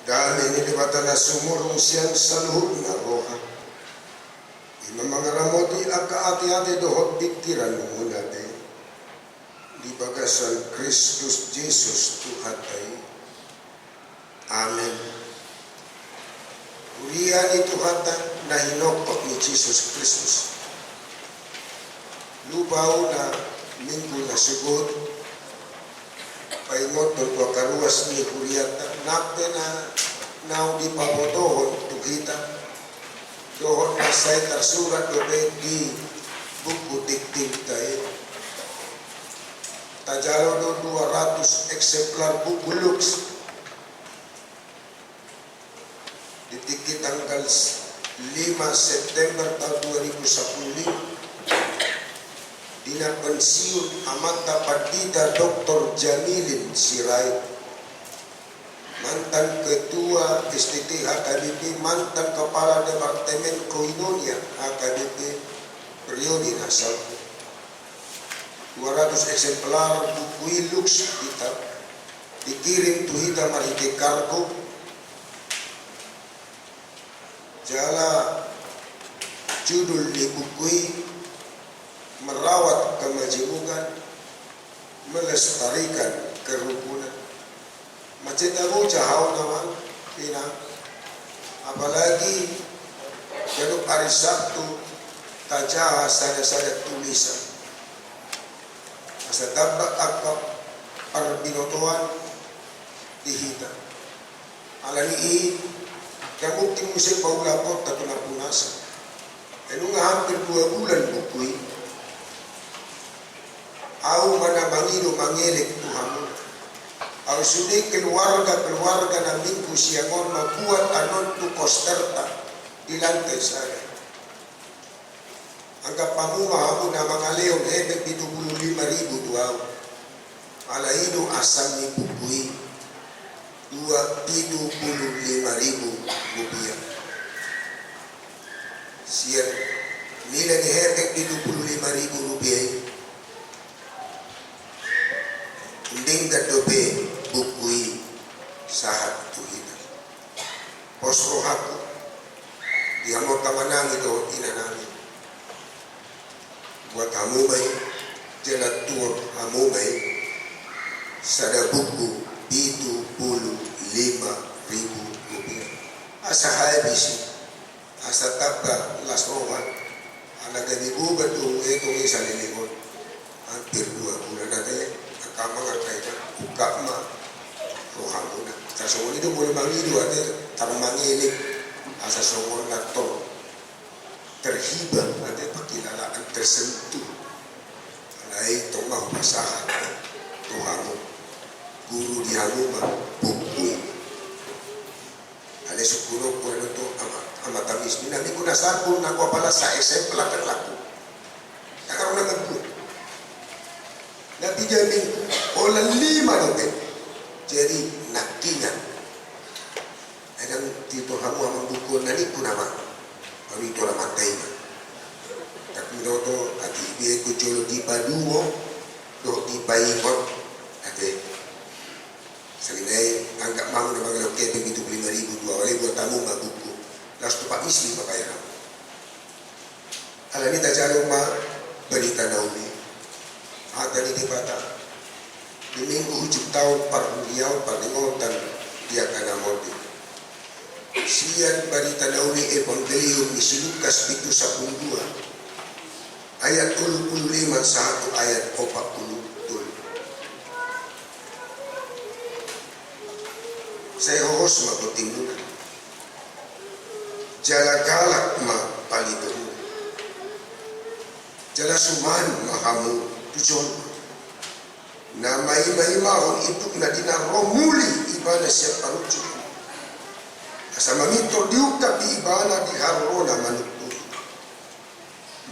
Dami ni dibata na sumurong siyang saluhod na roha. Imamangaramoti aka ati-ati dohot biktiran muna de. Di bagasan Kristus Jesus Tuhatay. Amen. Uriyan ni Tuhatan na hinokot ni Jesus Kristus. Lubaw na minggu na sugod. Paingot doon karuas ni Huriyata. Nakte na naw di pabotohon tughita. Dohon na say tarsurat dobe di buku dikting tayo. Tajalo do 200 eksemplar buku lux. Ditikit tanggal 5 September tahun 2010. Dinapensiun Amata Pardita Dr. Jamilin Sirait, mantan Ketua STT HKBP, mantan Kepala Departemen Koinonia HKBP periode Nasal. 200 eksemplar buku lux kita dikirim tuhita marite kargo. Jala judul di buku merawat kemajemukan, melestarikan kerukunan. Macam tahu jauh nama ina, apalagi kalau hari Sabtu tajah sada tulisan. Asa dapat akap perbinotoan dihita. Alani yang mungkin musim paula pot tak pernah punasa. Enu hampir 2 bulan bukui. Au mana mangido mangelek Tuhan. Au sudah keluarga na minggu siangon mabuat anon tu kosterta di lantai saya. Anggap pamuma aku na mga leon hebek 75,000 tuaw. Ala ino asam ni bukui 75,000 rupiah. Siap nilai ni hebek 75,000 rupiah. Inding gadobe bukui sahat tuhina. Posro haku dia mau kamanang itu inanami. Buat kamu baik jelat tur kamu baik sada buku 75,000 rupiah. Asa habis asa tabba las rohan anak dari bubat tu itu isa lilingon hampir 2 bulan ada. Kama ngakaita buka ma rohamuna. Tasawon itu boleh mangidu ada tarmangilik asa sawon nato terhibah ada pakilalaan tersentuh. Alai tongah pasahan Tuhanmu guru dihamuma bukui. Ada sukuno pun itu amat tamis. Nami guna sabun aku apalah sa eksemplar terlaku. Takkan nak buat. Nabi jamin oleh 5 dobe jadi nakinya adang tito hamu amang buku nani kunama kami tola matai tak minoto ati biye ko jolo di paduo do di paingot ate salinai anggap mamu na magalo kete 75,000 dua wali buat tamu ma buku las tu pak isi papayaran alani ta jalo ma berita naumi ada di bata di minggu hujung tahun parliau palingotan dia kana modi sian barita nauni evangelium isi Lukas itu 12 ayat 25 satu ayat 40 saya hos makotingunan jala galak ma palito jala suman mahamu tujuan na mahon itu na dinaromuli ibana siya parujuk asa mamito diukap di ibana di harona manutu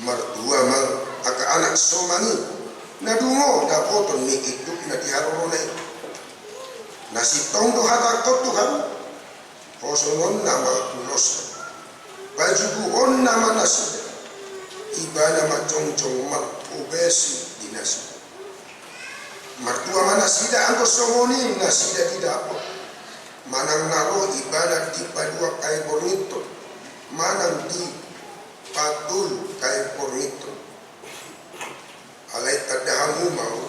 martua mang aka anak somangi na dungo da poton mi iduk na di harona nasi tong do hatak Tuhan hosonon nama kulos bajuku on nama nasi ibana macong-cong mak ubesi dinasi martua mana sida angko songoni nasida tidak apa manang naro ibadat di padua kay bonito, manang di patul kay bonito. Alay tadahamu mau.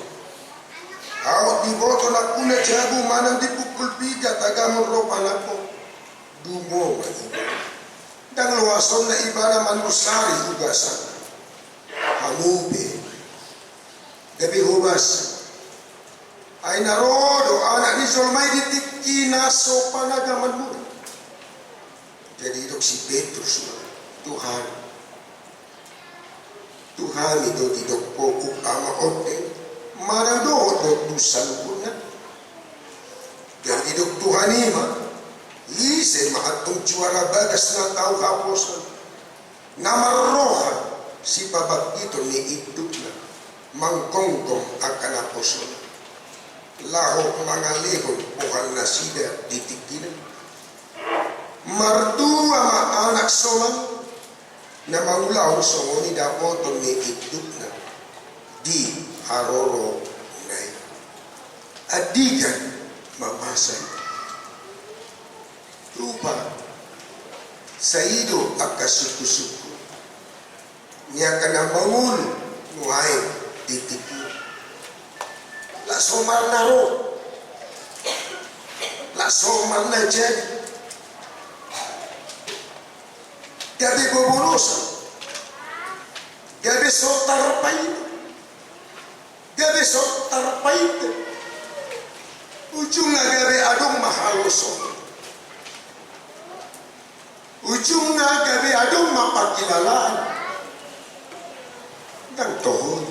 Au di boto na kuna jabu manang di pukul piga tagamon ropa nako. Dumo man iba. Dang luwason na ibada manusari ugasan. Hamube. Gabi hubas. Ay narodo anak ni Solmay ditikina so panagaman mo. Jadi dok si Petrus Tuhan itu tidak pokok ama ote marang do dusan kuna. Jadi dok Tuhan ima ise mahatong juara bagas na tau haposan namaroha si babak itu ni hidup na mangkongkong akan aposan laho mangalihon bukan nasida ditikinan mardua ma anak solang na maulaw songoni dapoto ni hidup na di haroro nai adigan mamasan lupa saido akasuku-suku niya ka na mangul nuhay titipu la somar na ro la somar na jadi gabi bobolosa gabi sotar pait ujung na gabi adong mahaloso ujung na gabi adong mapakilalaan dan tohon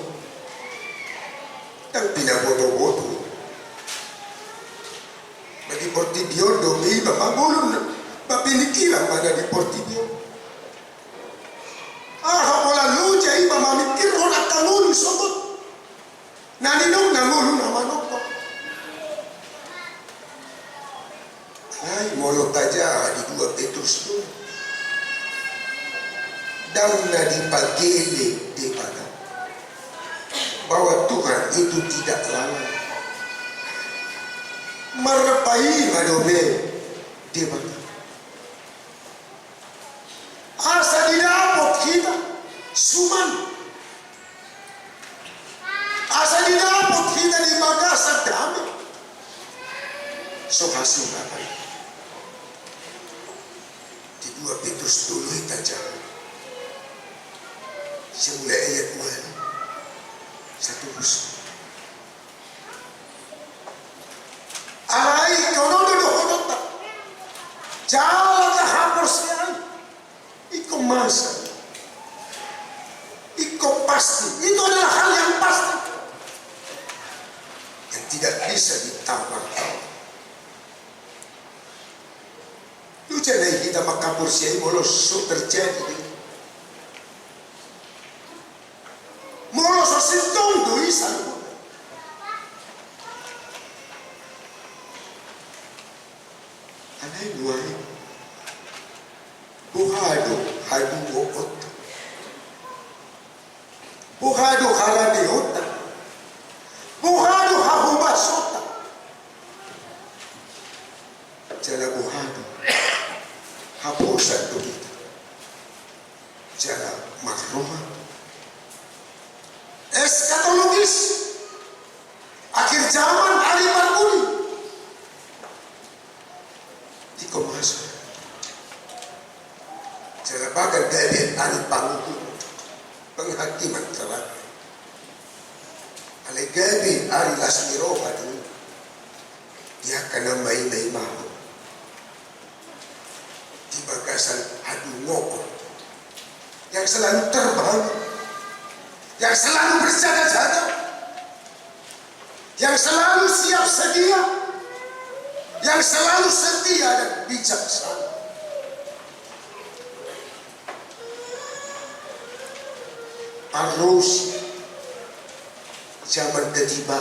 dan pinabodo-bodo bagi portibio domi bapamulun bapinikiran pada di portibio wala luja iba mamikir ron at kangulu sotot naninong nangulu naman ako ay molot aja di 2 Petrus itu daw na dipagili di pada bahwa Tuhan itu tidak lalai marapai madome di pada asa dinapot kita suman asa dinapot kita di magasag dami so hasungan di 2 Petrus tuloy taja simula ayat 1 puso alay konodo dohodota jala ka hapos yan ikaw masa ikaw pasti itu adalah hal yang pasti yang tidak bisa ditawar-tawar. Lu jangan kita makabur siya molos so terjadi molos so sintong doi salvo anay buhay buhado hadu okot buhado haladeota buhado hahubasota jala buhado hapusan to kita jala makroha eskatologis akhir zaman ali marmuli di komasa jala bagar gade ali panguhu penghakiman telah alay gabi ari lasmiroha dulu dia kena may mahu di bagasan adu ngoko yang selalu terbang yang selalu berjaga-jaga yang selalu siap sedia yang selalu setia dan bijaksana arus zaman ketiba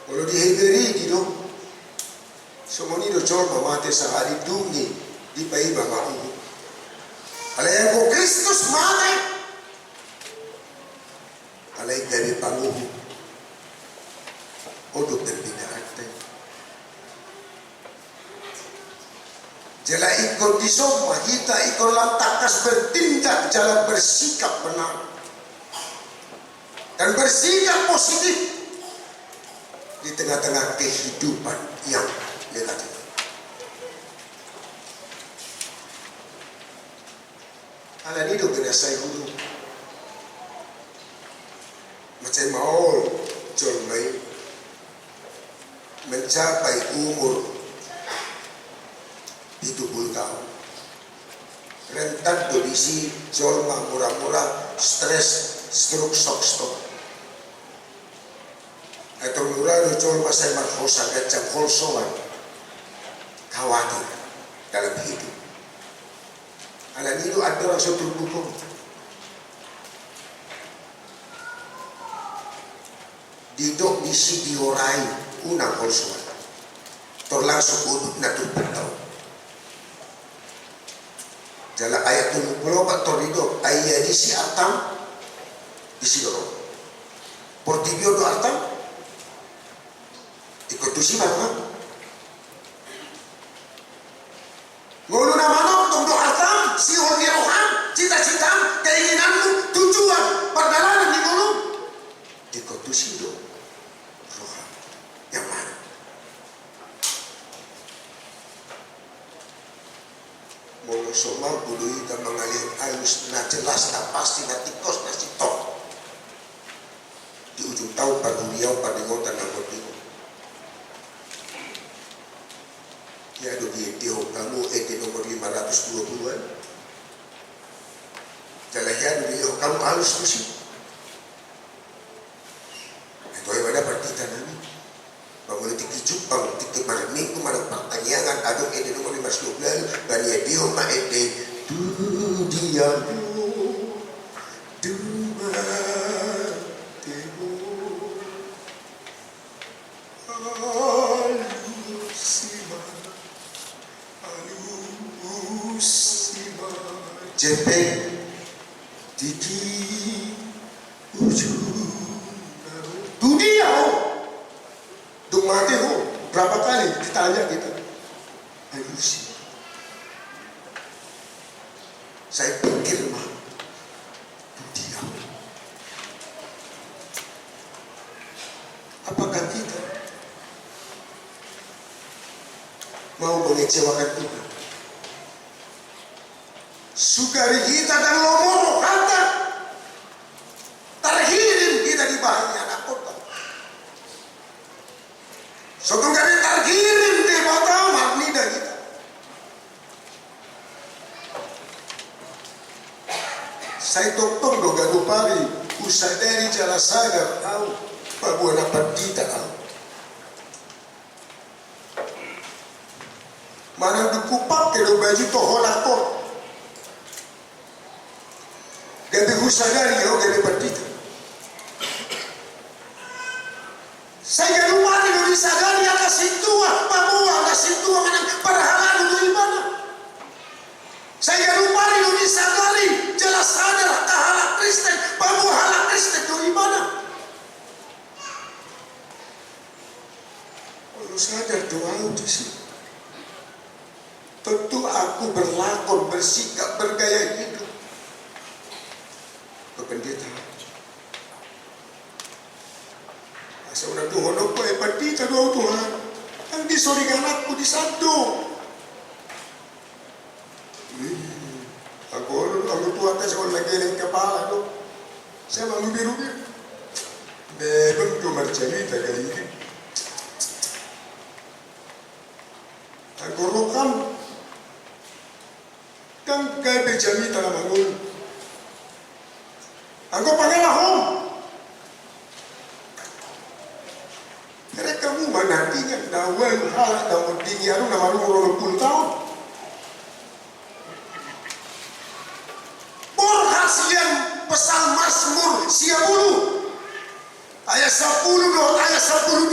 kalau dihegeri gitu semua ini coba mati sehari dungi di paiba mau alay ko Kristus mati alay dari panguhu odo berbeda arte ikut disoma, kita ikut lantakas bertindak jalan bersikap benar dan bersikap positif di tengah-tengah kehidupan yang negatif. Alam ini kena saya dulu macam mau John May mencapai umur 70 tahun. Rentan kondisi jolma murah-murah, stres, stroke, shock. Atau murah jolma saya marhosa gacang holsoan, khawatir dalam hidup. Alam itu ada orang suatu buku. Didok disi diorai unang holsoan. Terlangsung udut natur bertau. Jala ayat dulu belobat torido ayat disi atam disi dorong. Portibio do atam ikut tusi mana? Ngulu nama nom do atam si rohan cita-cita keinginanmu tujuan perjalanan di ngulu ikut tusi do rohan yang mana? Molo somal budui dan mengalir halus na jelas na pasti na tikos na sitok di ujung tahun pada beliau pada ngotan na berdiri ya do di kamu nomor 520-an jalahian beliau kamu halus tusi itu yang ada partita nami bangun tiki Jepang, tiki malaming kumarang pertanyaan adong nomor 512 bani dio maede du dia du matemo alusima jepeng tiki ujung dunia dung mati berapa kali ditanya kita halusi saya pikir mah diam. Apakah kita mau mengecewakan Tuhan? Sukari kita dan lomoro harta terhirim kita di bahannya anak kota. Sotong kali terkirim di mata magnida kita. Saya totong do gagu pari usai dari jala sadar au babuan dapat kita au. Mana dukupak ke do baju to holakor. Gabi usadari au gabi patita. Saya rumah di sadari atas situa, Papua atas situa menang perhalaan dulu ibadah. Saya rumah di sadari jelas sadar kahala Kristen, Papua hala Kristen dulu ibadah. Kalau sadar doa itu sih, tentu aku berlakon, bersikap, bergaya hidup kependeta. Seorang Tuhan aku epatita doa Tuhan yang disorikan aku di satu. Aku Tuhan tak sekolah lagi yang kepala tu. Saya malu biru-biru. Memang tu bercerita kali ini. Aku rokam kan kaya bercerita nama aku. Aku panggil ahom. Mereka mu nantinya dawal hal dawal tinggi aru nama lu 20 tahun. Borhasian pesal Mazmur 10 ayat 10 do ayat 12.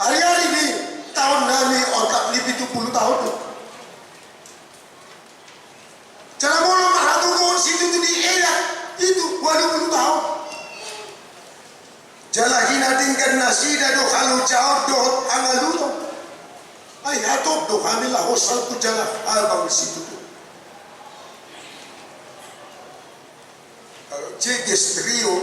Hari-hari ini tahun nami otak lebih 70 tahun tu. Cara mulu mahatugon situ tu di era itu 20 tahun. Jala hina tingkat nasida do halu jawab do hangaluto. Ay hatop do kami lah hosal ku jala abang situ tu. Kalau Jeges Trio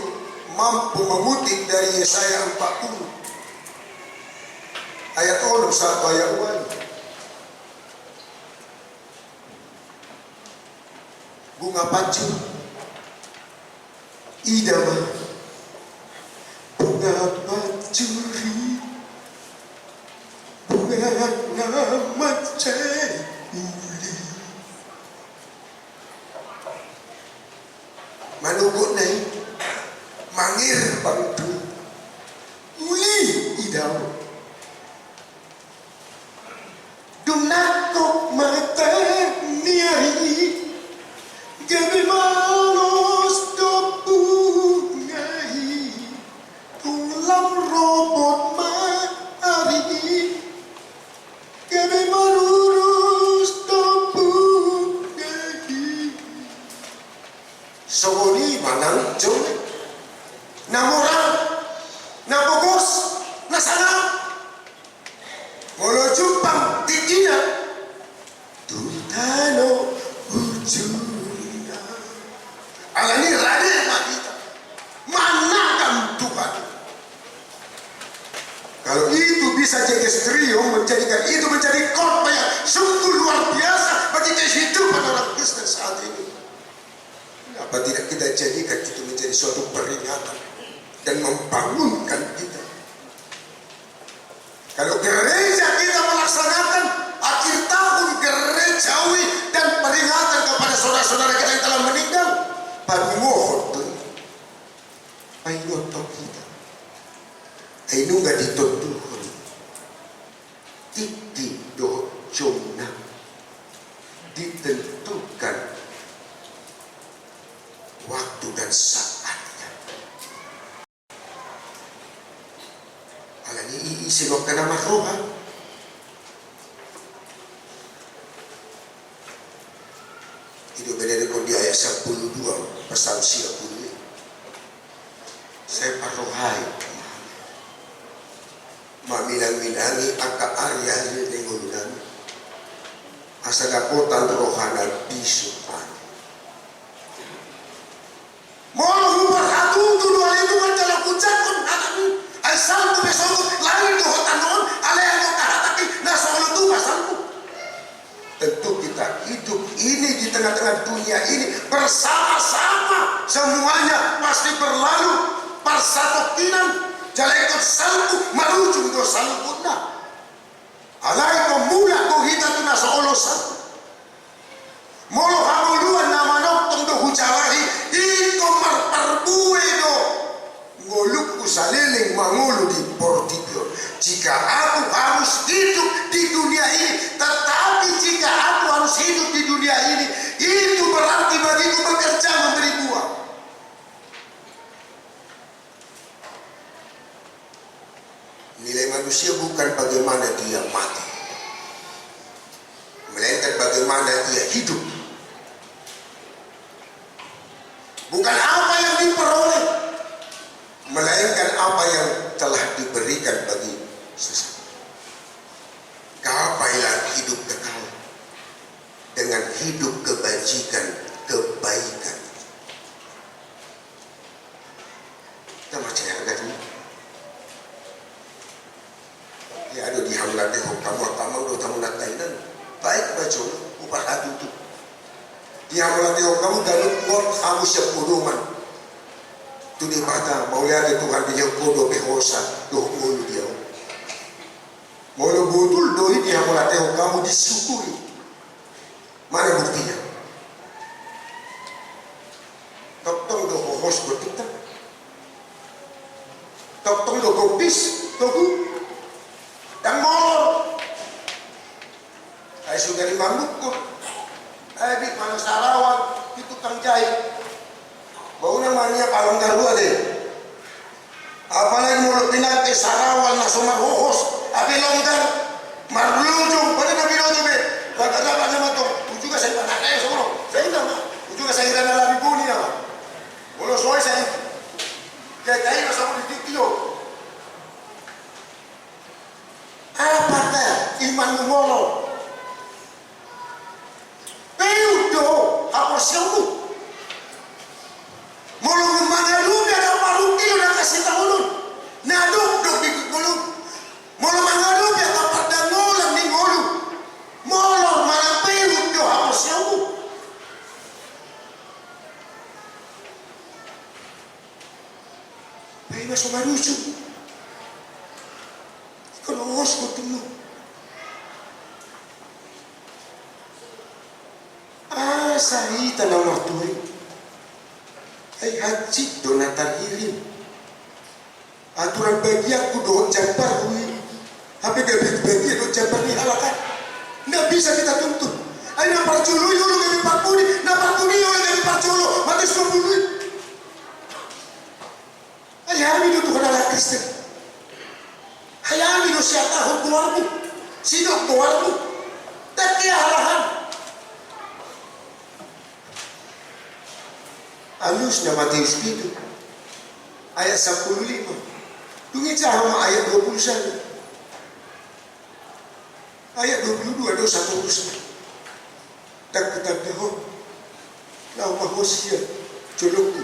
mampu mengutip dari Yesaya 40 ayat 1 sampai ayat 1. Bunga pacu idama bunga pacuri bunga nama cekuli manugut nai mangir bangtu uli idam dunakok mata niari gabi malos dopungai tulang robot maari gabi marurus dopungai sogoni manang jone namorang nabogos nasana molo jumpang tingginya tutano ujungnya alani raden kita manakan Tuhan. Kalau itu bisa Jeges Trio menjadikan itu menjadi khotbah yang sungguh luar biasa bagi kehidupan orang Kristen saat ini. Apa tidak kita jadikan itu menjadi suatu peringatan dan membangunkan kita? Kalau gereja kita melaksanakan akhir tahun gerejawi dan peringatan kepada saudara-saudara kita yang telah meninggal, panumohon tuh, painotok kita, ainu nggak ditutuhon, titik do jomna ditentukan waktu dan saatnya. Alani isilok ka nama roha. Itu beda dengan di ayat 12 pasal 30. Saya parohai mamilang-milangi aka arya dengan asadakotan rohana bisupan. Molo hubar hatun dulu itu menjalan kucakun akan asal tu besok lain tu hotanon aleh tu kahataki nasol tu pasalku. Tentu kita hidup ini di tengah-tengah dunia ini bersama-sama, semuanya pasti berlalu persatokinan jalekot salku marujung do salukuna alai ko mula ko hita tu nasolosan molo hamuluan nama noktong do hujalahi iko marparbue do ngoluk usaliling mangulu di portibio. Jika aku harus hidup di dunia ini, tetapi jika aku harus hidup di dunia ini, itu berarti bagiku bekerja memberi buah. Nilai manusia bukan bagaimana dia mati, melainkan bagaimana dia hidup. Bukan apa yang diperoleh, melainkan apa yang telah diberikan bagi sesama. Gapailah hidup kekal dengan hidup kebajikan, kebaikan. Kita macam yang tadi. Ya ada di hamlat deh, kamu do tamu natainan. Baik baca, upah hati itu. Di hamlat deh, kamu dalam kuat kamu sepuduman. Tu di bata mau lihat Tuhan dia kodo behosa do mulu dia. Mulu betul do ini yang melatih kamu disyukuri. Mana buktinya? Tong do hos bertita. Tong do kopis toku. Dan molor. Ay sudah dimangkut. Ay di mana Sarawak itu tukang jahit. Bau namanya palang garua deh. Apalagi mulut pinate Sarawal na sumarhohos, abi longgar, marlujung, pada nabi lodo be. Wala dapat naman to. Ujuga sa panakay sa ulo. Sa inyo na. Ujuga sa ira na labi puni na. Ulo soy sa kaya kayo sa ulo dito. Apakah iman mongol. Peudo aporsiamu. Molo mangalu na paruti na kasih tahun. Nadok dok di gulung. Molo mangalu ya kapardangolam ni ngolu. Molo manang peudo aporsiamu. Pai masuk marucu. Kalau os ketemu. Sahita na martuin ay haji donatan hilim aturan bagian ku doon jambar hui hape gabit bagian doon jambar ni halakan nggak bisa kita tuntut ay naparculo yun gabi parpuni naparpuni yun gabi parculo matis kumpului ay hami do tukang ala Kristen ay hami do siya tahon tuwarmu sidok tuwarmu tak kaya halahan. Alusnya Matius itu ayat 15 dungi cahama ayat 21 ayat 22 dosa urusan tak kitab dahon nama Hosea jolokku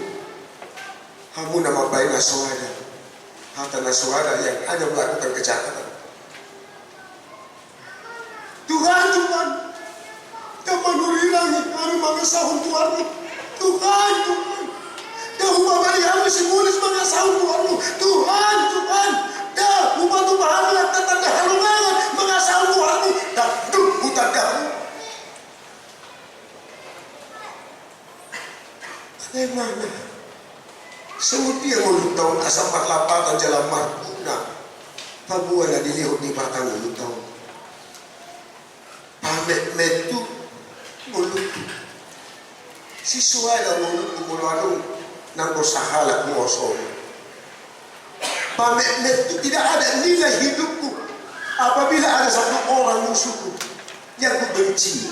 hamu nama baik naswada harta naswada yang hanya melakukan kejahatan. Tuhan tak menurirangi kami mengesahun Tuhanmu Tuhan dah ubah balik kami simulis mengasahun Tuhanmu Tuhan dah ubah tu bahamu yang tanda halungan mengasahun Tuhanmu dah duk hutan kamu bagaimana semudi yang ulut tahun asam marlapatan jalan marguna pabuan na dilihut ni batang ulut tahun pamet metu ulut siswa dan mulut kumulado ng usahalak mo oso. Pamet itu tidak ada nilai hidupku apabila ada satu orang musuhku yang ku benci.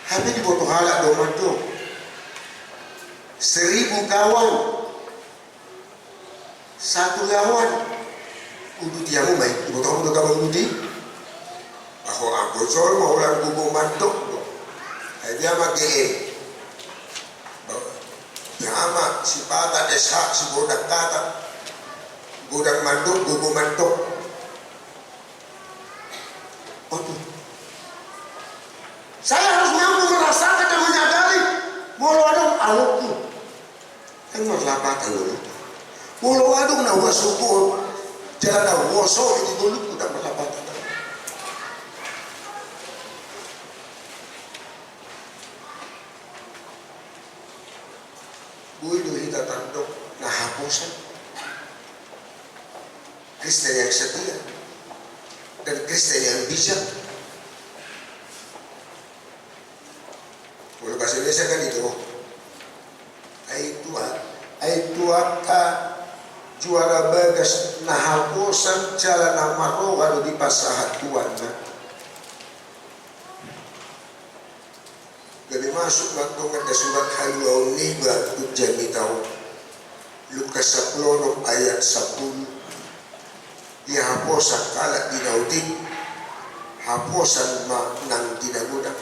Habis di boto halak do manto 1000 kawan 1 lawan udut yamu mai di boto mo kawan udut ako ang bocor mo lang bubong mantok. Dia make Yama si pata desa si bodak kata bodak manduk gugu manduk Otu saya harus mampu merasakan dan menyadari molo adong alokku yang merlapatan dulu molo adong na wasuko jalan na waso ini dulu udah merlapatan. Buido hita tandok na hapusan Kristen yang setia dan Kristen yang bijak. Kalau bahasa Indonesia kan itu ai tua ka juara bagas na hapusan jalan amaro walau di pasahat tuan Jadi masuk matungan ke surat Haluau Niba Ujami tahu Lukas 10 ayat 10 dia haposan kalak dinaudin haposan nang dinagudak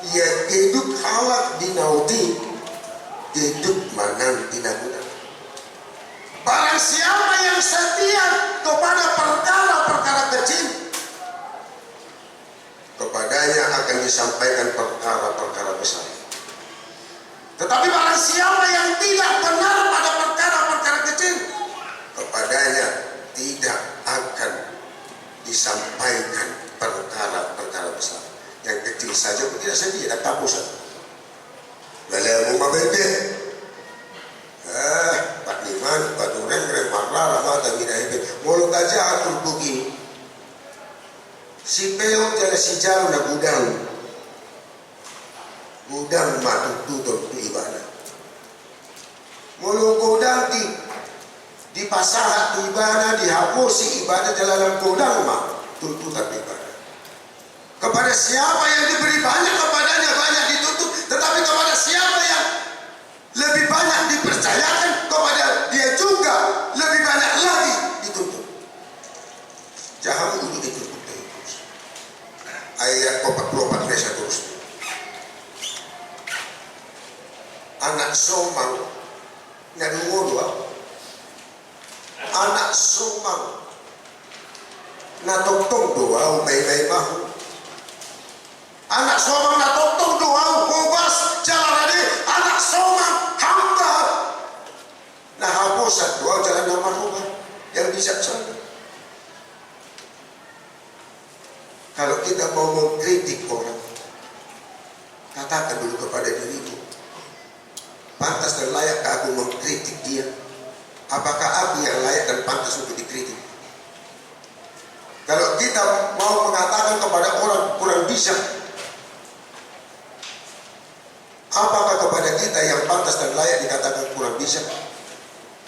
ia hidup halak dinaudin hidup manang dinagudak. Barang siapa yang setia kepada perkara-perkara kecil kepadanya akan disampaikan perkara-perkara besar. Tetapi barang siapa yang tidak benar pada perkara-perkara kecil, kepadanya tidak akan disampaikan perkara-perkara besar. Yang kecil saja pun tidak sedia, dah tapusan. Lalu mau mabede, Pak Liman, Pak Duren, Remarlah, Ramah, Minahibet, mulut aja atur begini. Si peok jala si jalo na gudang matututot di ibadah. Mulu gudang di pasahat di ibadah dihapusi ibadah jalanan gudang tuntutan ibadah. Kepada siapa yang diberi banyak kepadanya banyak dituntut, tetapi kepada siapa yang lebih banyak dipercayakan kepada dia juga lebih banyak lagi dituntut. anak somang nadungo doa, anak somang natotong doa may mahu, anak somang natotong doa hubas jalan anak somang hamba nahabosan doa jalan nama rumah yang bijaksana. Kalau kita mau mengkritik orang, katakan dulu kepada dirimu, pantas dan layak aku mengkritik dia? Apakah aku yang layak dan pantas untuk dikritik? Kalau kita mau mengatakan kepada orang kurang bisa, apakah kepada kita yang pantas dan layak dikatakan kurang bisa?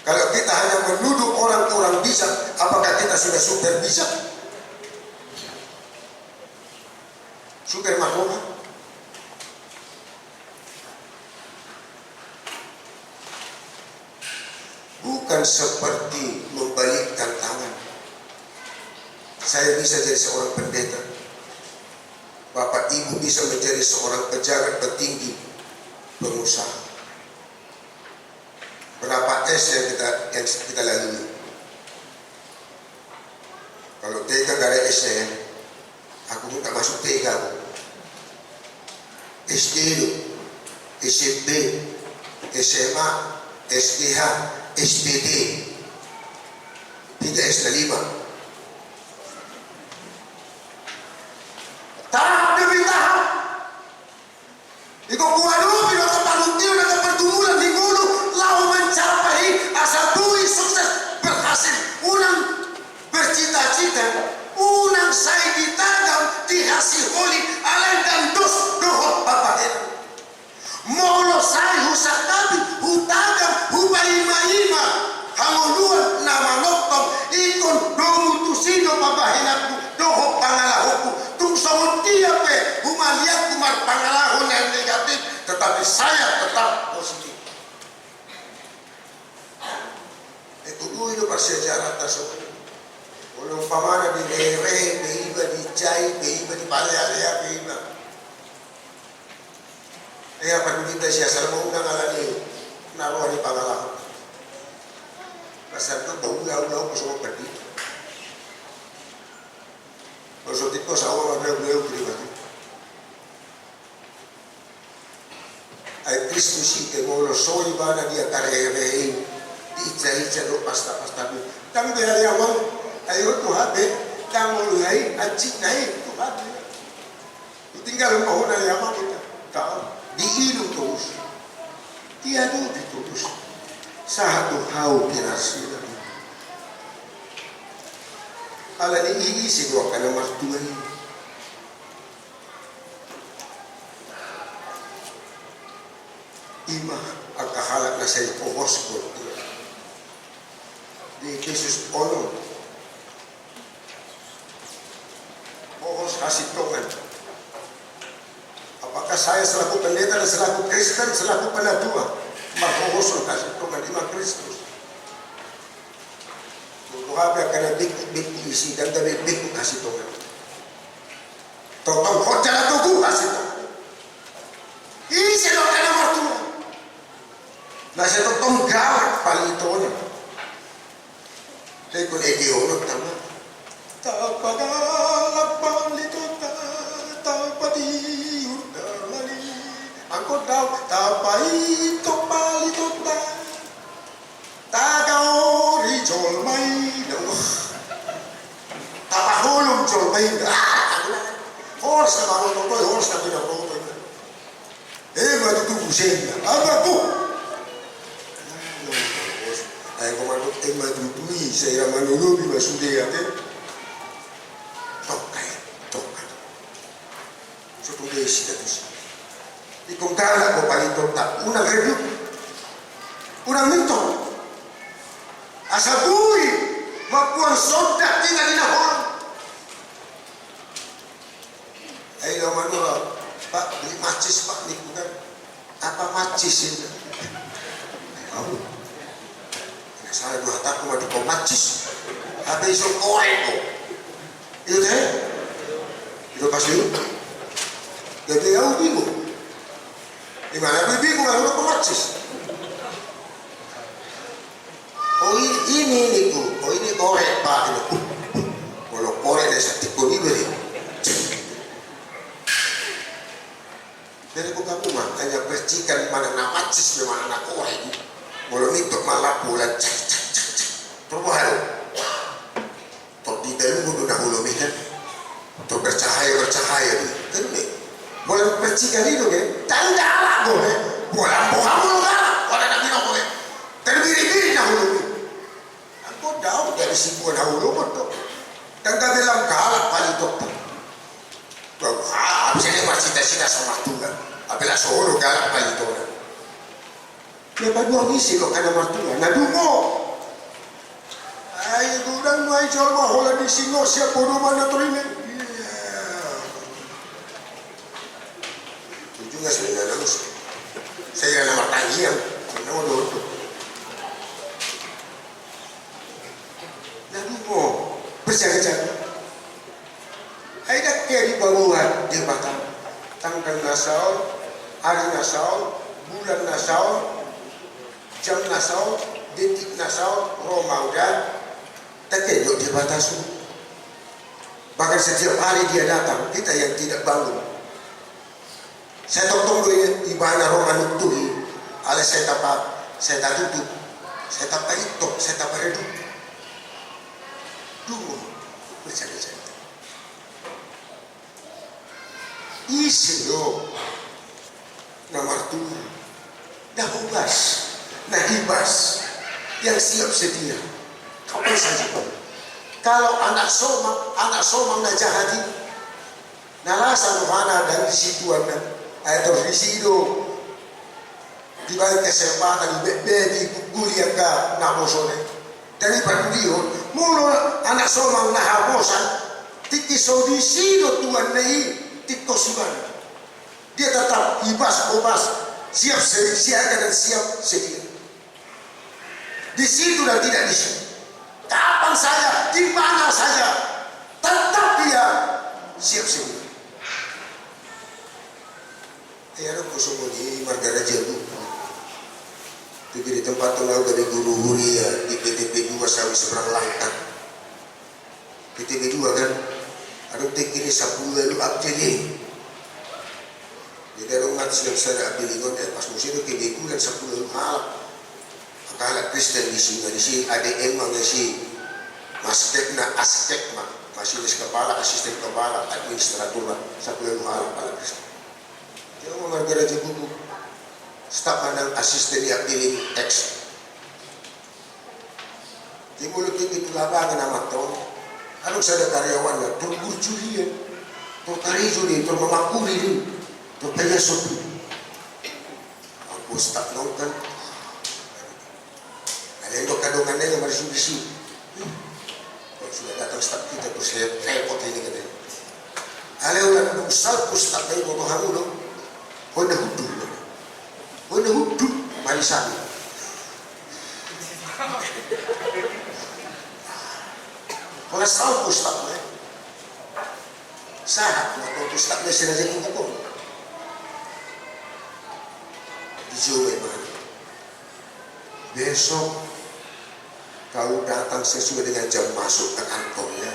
Kalau kita hanya menuduh orang kurang bisa, apakah kita sudah super bisa? Super mahmud. Bukan seperti membalikkan tangan. Saya bisa jadi seorang pendeta, Bapak Ibu bisa menjadi seorang pejabat petinggi, pengusaha. Berapa S yang kita lalui? Kalau TK gak ada S-nya, aku minta masuk TK. SD, SMP, SMA, SDH, SPD, tidak S5. Tahap demi tahap. Ikaw kuwano, pinakapalutin, nakapertumulan, linggulo, lau mencapai asa tuwi sukses berhasil. Unang bercita-cita, unang saya ditagam, dihasil holi, alay dan dos, dohot papahin. Molo saya husakabi, hutagam, hubaima-ima, hanguluan nama noktong, ikon domutusino papahinatku, dohot pangalahokku, tungsangon tiape, humaliat kumar pangalahon yang negatif, tetapi saya tetap positif. Itu dulu itu persejarah tersebut. Walau pamana di lere, beiba di cai, beiba di palea-lea, beiba. Apa kita siasat mau undang alani naruh di pangalah. Pasal tu bau-bau semua pergi. Maksud itu sawah ada beliau pribadi. Ay Kristus itu mau soi bana dia karya rehin di ica do pasta tu. Tang dari awal ayo tu habe tang mulai acik naik tu habe. Tinggal mau dari awal kita tahu. Dihidup terus, tiada terus. Satu hal pirasila. Ala ni iisi dua kana martuan. Ima akahalak na sa pohos ko. Di Jesus ono. Pohos hasitongan. Apakah saya selaku pendeta dan selaku Kristen, selaku penatua, marhohoson kasih Tuhan iman Kristus. Bukabe akan big isi dan tapi big kasih Tuhan. Totong hotel atau kasih Tuhan. Isi lo kena martua. Nasi totong gawat palitona. Lekon egiono tama. Tapagalak palitona, tapati. Angkot daw tapai topali tota tagaw ri jolmay daw tapahulong jolmay horse na bangon to horse na binabangon to matutubusin apa po ay kumanot ay matutui sa ira manunubi masudi ate tokay so tuloy siya to y con cada copalito una review, una minto, asabui, mapuan sonda tina dinahon. Ay lo manula, pak beli macis pak ni bukan apa macis ini? Tahu? Saya dua tak cuma di macis, habis itu korek ko, itu deh, itu pasti, jadi aku bingung. Gimana gue bingung kalau udah pemarcis. Oh ini nih bu, oh ini korek pak. Kalau korek dari satikun ini nih. Dari buka rumah hanya percikan mana nak macis memang nak korek. Kalau itu malah bulan cak. Terbaru. Tok di dalam kudu dahulu kan. Tok bercahaya kan nih. Boleh percikan itu kan. Jangan galak boleh. Boleh kamu galak. Boleh nak minum boleh. Terbiri-biri dahulu. Aku tahu dari sibuan dahulu betul. Dan tak bilang galak paling dokter. Habis ini masih cita-cita sama Tuhan. Apabila solo galak paling dokter. Lepas dua misi lo kada martuan. Nah dungo. Ay gudang mo ay chalma hola di sino siya puro mana tuline. Tujuh nggak sebenarnya terus. Saya nama tangian. Nama dodo. Nah dungo. Berjaga-jaga. Ay dak keri babuhan di Batam. Tanggal Nassau, hari Nassau, bulan Nassau, jam Nassau, detik Nassau, Roma udah terkejut di batas. Bahkan setiap hari dia datang, kita yang tidak bangun. Saya tolong di mana Roma nutui, alas saya tak tutup, saya tak itu, saya tak redup. Dulu berjaga-jaga. Isi lo, nomor tujuh, dah ubas. Nah hibas yang siap sedia kapan saja. Kalau anak somang na jahati narasa mana dan di situ ada atau di situ dibalik kesempatan di gulian ka namosone dari pandion mulu anak somang na habosan tiki so di situ tuan nei tiko simana dia tetap hibas ubas siap dan siap sedia. Di situ dan tidak di sini. Kapan saja, di mana saja, tetap dia siap sedia. Ayah aku semua di Margara Jabu. Tapi di tempat tengah dari Guru Huria di PTP 2 Sawi Seberang Langkat. PTP 2 kan, ada tekini 10 lalu abjadi. Jadi ada umat sedang sadar abdilingon pas musim itu kebetulan 10 lalu halap. Kalau Kristen di sini ada emang si aspek masinis kepala, asisten kepala, administrator lah, satu yang mahal kepala Kristen. Dia mau Margara Jabu staf mandang asisten yang pilih teks. Di mulut itu lapangan amat tahun. Harus ada karyawannya, terburjulian, terkarijuli, termemakuri, terpayasut. Aku staf nonton. Ada yang kadongannya yang bersih-bersih. Kalau sudah datang staf kita terus repot ini katanya. Ada orang salpu staf dari motor hamu dong. Kau dah hudu, mari sami. Kalau salpu stafnya, sahat motor stafnya sengaja kumpul. Dijauh mana? Besok kalau datang sesuai dengan jam masuk ke kantornya,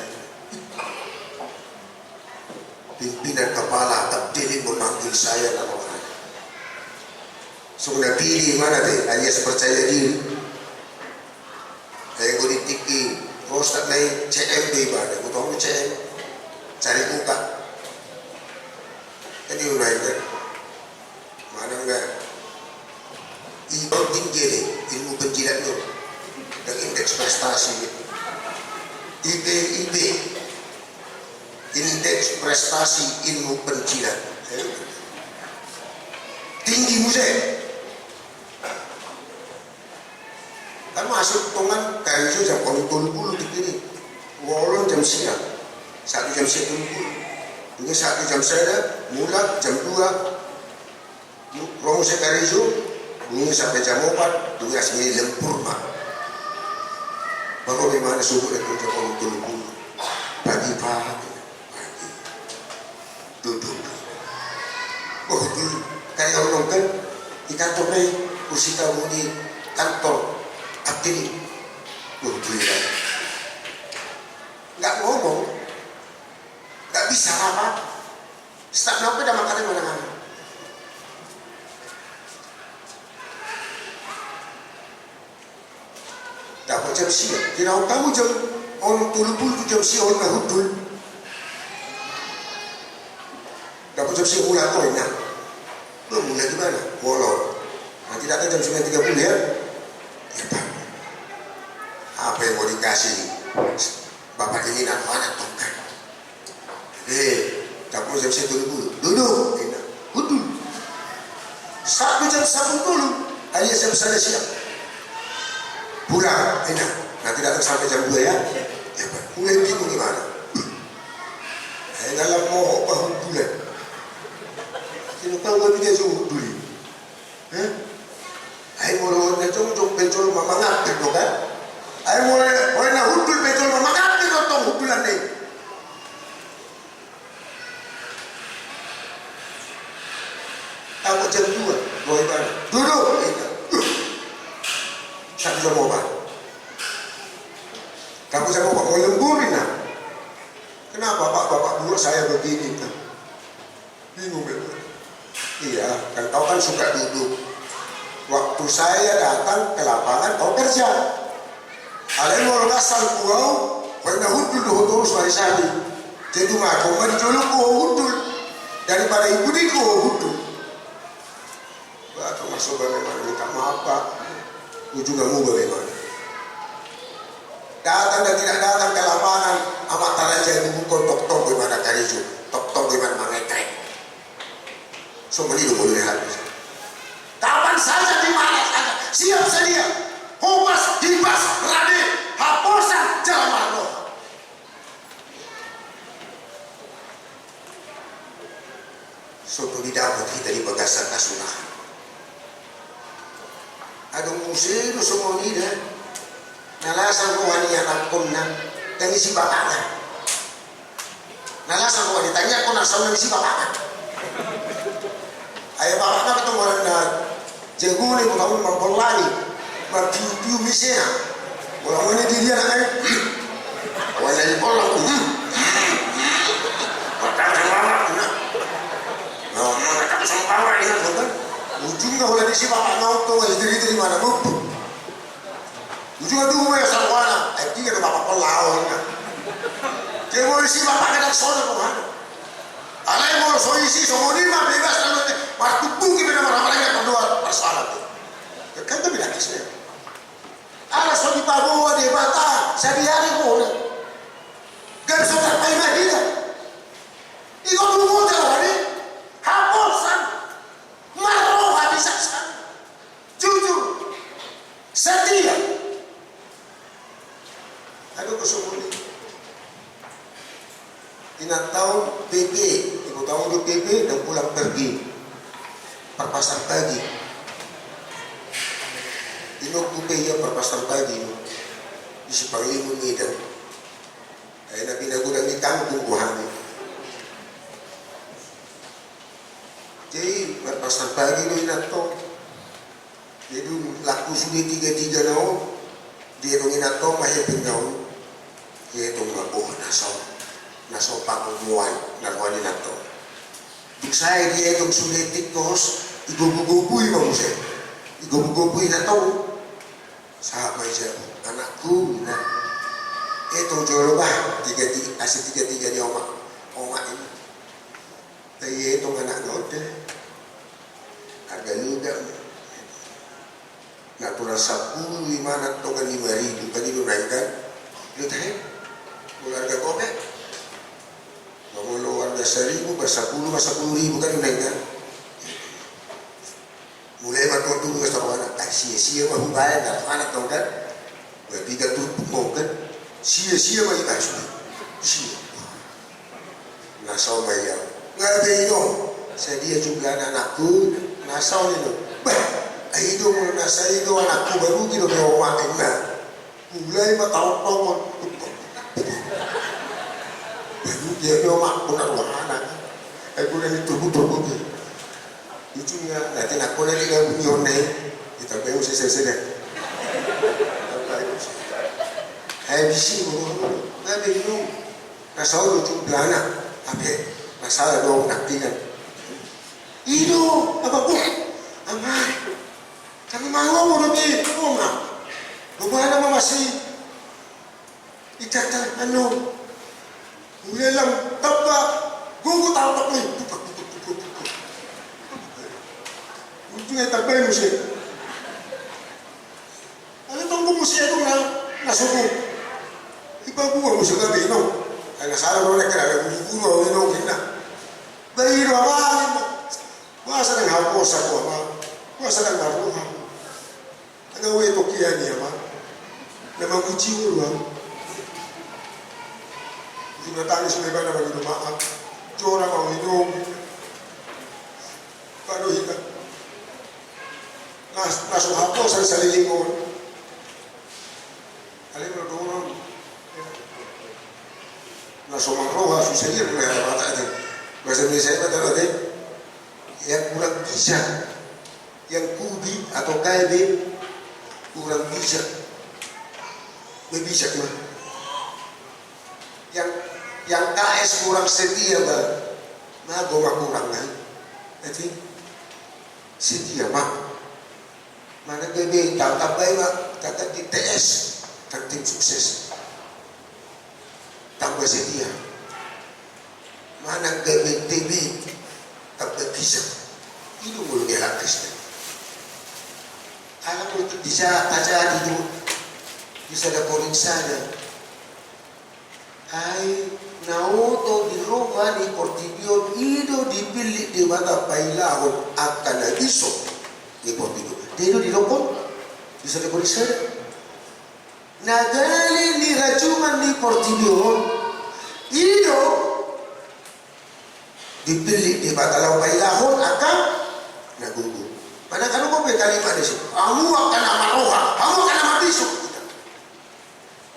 pimpinan kepala abdili memanggil saya nama-nama. Sudah pilih mana deh, alias percaya diri. Kayak gue ditiki, prostat naik CMB mana, gue tahu CM, cari muka. Jadi United, mana enggak? Ibu tinggi deh, ilmu penjilat tuh. Dan indeks prestasi IPIB indeks prestasi ilmu penjilat tinggi musuh kan masuk tongan kayu jam 30 dikini wolon jam siang 1 jam 10 ini 1 jam saya mulai jam 2 romo sekarizo ini sampai jam 4 dunia sini lempur mah. Bagaimana subuh itu jam 30 pagi duduk. Oh itu kayak orang kan kantor nih, kursi kamu di kantor akhiri giliran nggak ngomong, nggak bisa apa, start nopo dah makan mana-mana. Dapat jam siang, kira kamu jam on tulupul jam siang on hudul. Dapat jam siang ulang kau enak. Belum mulai gimana? Molor. Nanti datang jam 9.30 ya. Ya Pak. Apa yang mau dikasih? Bapak ini nak anak tongkat. Dapat jam siang tulupul. Duduk. Enak. Hudul. 1 jam 10 alias jam 1 siang. Pulang, enak. Nanti datang sampai jam 2 ya. Ya Pak. Mulai bingung gimana? Dalam mau bahu bulan. Kino kau nggak bisa jauh dulu, Ayo mulai jong pencol mama ngapir dong kan? Ayo mulai na hudul pencol mama ngapir dong hudulan nih. Aku jam 2, boleh mana? Duduk, satu jam apa? Kamu jam apa? Mau lemburin nak? Kenapa bapak dulu saya begini? Bingung betul. Iya, kan kau kan suka duduk. Waktu saya datang ke lapangan, kau kerja. Kalian mau kasar kau, kau nak hudul doh suai sali. Jadi mah kau mari jolok kau hudul daripada ibu di kau hudul. Kau masuk bagaimana? Minta maaf Pak. Ujung kamu bagaimana? Datang dan tidak datang ke lapangan, amat taraja ibu kau tok bagaimana karijo, tok bagaimana mangekai. Semua ini boleh habis. Kapan saja di mana saja, siap sedia. Humas, dibas, rade, hapusan, jalan marno. Suatu didapat kita di bagasan kasunah. Ada musir semua ini dah. Nalasan rohani anak kona dan isi bakangan. Nalasan rohani tanya kona sama isi bakangan. Ayah bapak nak ketemu orang jago ni bukan memperlani, berpiu misalnya, orang ini dia nak ayah, orang ini polang, macam mana, macam sama ini bukan, ujungnya oleh di sini bapak mau tahu istri mana buk, ujungnya tu mulai sarwana, dia tu bapak polau, dia mau di sini bapak kena soal bukan. Alai mau so isi semua ni mah bebas kalau ni waktu bungki benda orang yang berdua bersalah tu. Kan tu bilang kisah. Alas so di Papua di Batam, sehari boleh. Gak bisa terpakai lagi kan? Ikut dulu dah ni, hapusan, marah habisan, jujur, setia. Aduh kesulitan. Ina tahun PP, ibu tahun di PP dan pulang pergi perpasar pagi. Ino kupe ya perpasar pagi di Sipanglimun Medan. Ay napinagunan ni kampung buhani. Jadi perpasar pagi lo inato. Jadi laku sudah tiga nao. Dia dong inato mahepin nao. Dia dong mabuh nasau. Nasopak umuan narwani nato. Duk saya dia itong suletik tos igugugupui mo siya. Igugugupui na to. Sahamay siya. Anakku na. Itong jolo ba? Tiga-tiga di oma ini. Kaya itong anak note. Agaluda. Natural 10, 5 na itong 5,000. Kanino na ikan? Lutay. Bularga ko ba? Kalau ada 1,000, 10,000 kan naikkan. Mulai makan tu ke sana, sia-sia mah bayar dah mana tahu kan? Berarti kan tu mau kan? Sia-sia mah ikan sudah. Sia. Nasau bayar. Nggak ada itu. Saya dia juga anakku, nasau ni tu. Bah, itu nasau itu anakku baru kita bawa makan. Mulai mah tahu. Dia memang benar wahana. Aku dah itu betul. ujungnya nanti nak kau nanti nggak bunyi online kita pengen selesai. Habis itu nggak bingung. Nasau lucu belana, apa? Masalah dong nanti kan. Itu apa bu? Aman. Kami mau lebih, mah. Bagaimana mah masih ikatan anu? Ulang tabak, gugu tabak ni. Ujungnya tabak musik. Ano tong musik itu nasuko? Iba buah musik kami no. Kaya nasara mo na kaya guru no kina. Bayiro ba? Masa nang hapos ako ma. Masa nang maruha. Ang away to kiya niya ma. Na maguchi ulo. Tinatangis na iba na mag-inumaan. Jora mag-inom. Paano hita? Naso hapos ang salilingon. Alim na doon. Naso maruha. Susahir na yung mata natin. Bahasa Indonesia itu adalah yang kurang bijak, yang kubi atau KB kurang bijak, bijak mah. Yang KS kurang setia bah, goma kurang kan? Jadi setia mah. Mana KB tak baik mah, kata di TS, tak tim sukses, tambah setia. Mana GBTB tak bisa itu mulu dia Kristen. Kalau itu bisa aja itu bisa ada poin saja. Hai nauto di roba di portibio itu dipilih di mata pailahon akan abiso di portibio. Dia itu di rokok bisa ada poin saja. Nagali ni racungan di portibio itu dipilih di batalau pailahon akan nagugu. Mana kalau kau berkalimat di situ, kamu akan amaroha, kamu akan amabisuk.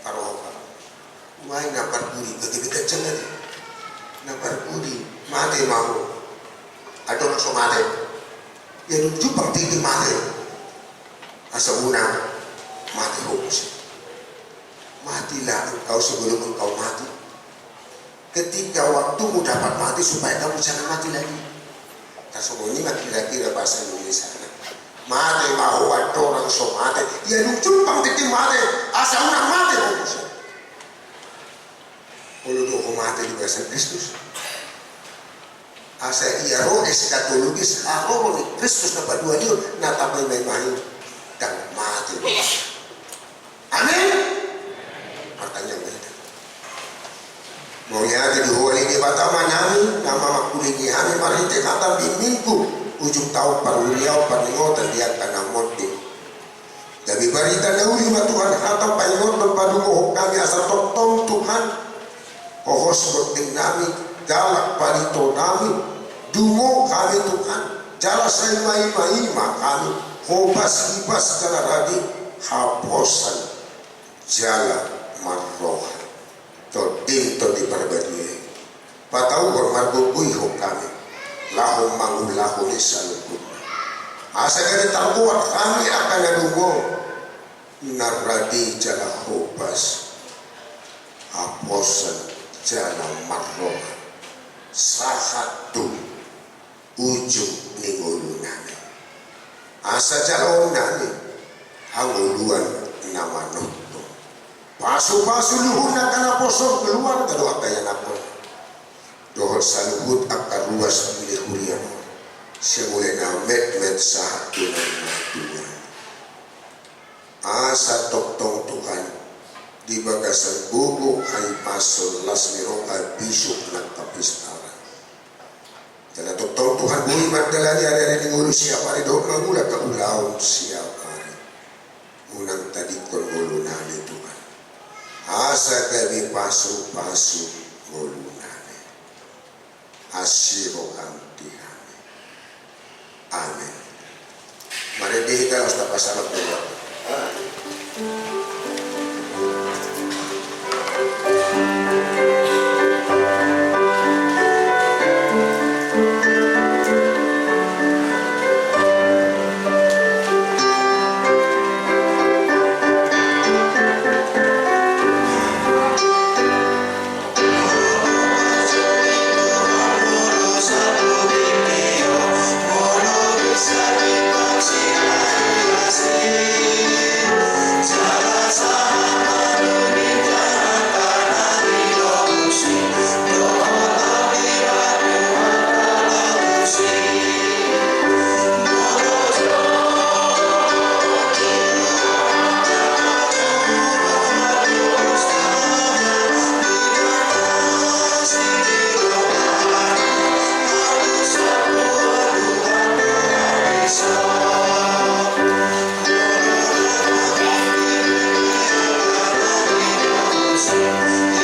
Paroha, main nampak budi, begitu cengat. Nampak budi, mati mau. Ada orang so mati, yang jumpa tinggi mati. Asa unang mati hokus. Matilah engkau sebelum engkau mati. Ketika waktumu dapat mati supaya kamu jangan mati lagi. Kasih ini kira-kira bahasa Indonesia. Mati mau ada orang so mati. Ya lucu pang titik mati. Asal orang mati fokus. Kalau doa mati di bahasa Kristus. Asal ia roh eskatologis roh di Kristus dapat dua dia natapai main-main dan mati. Amin. Pertanyaan mereka. Mau ya di hari ini Batama nami nama makuligi kami marinte kata biminku ujung tahu paruriau paningotan dia kana monte. Tapi barita nauli Tuhan kata paingot berpaduko kami asa tong Tuhan kohos berting nami galak parito nami dungo kami Tuhan jala saya mai kami hobas hibas jala radi haposan jala marroha to di perbedaan. Patau bermargo buih kami, lahu mangu lahu lisalukun. Asa kami terbuat kami akan adungo naradi jala hobas, aposan jala marroh, sahatu ujung ningulu nami. Asa jala nami hanguluan nama nuh. Pasu-pasu luhur na kana posong keluar dari kaya napon. Dohol saluhut akan ruas milik hurian. Semula na met sahatu na matuan. Asa toktong Tuhan di bagasan bubu ay paso las miroka bisuk ng kapistaran. Dala toktong Tuhan buhi magdalani ari ning ulo siya pare do mangula ka ulaw siya pare. Unang tadikon ulo nani Tuhan. Asa kami pasu-pasu ngulunane. Asiro antihane. Amin. Mari kita harus pasal doa. Diyos.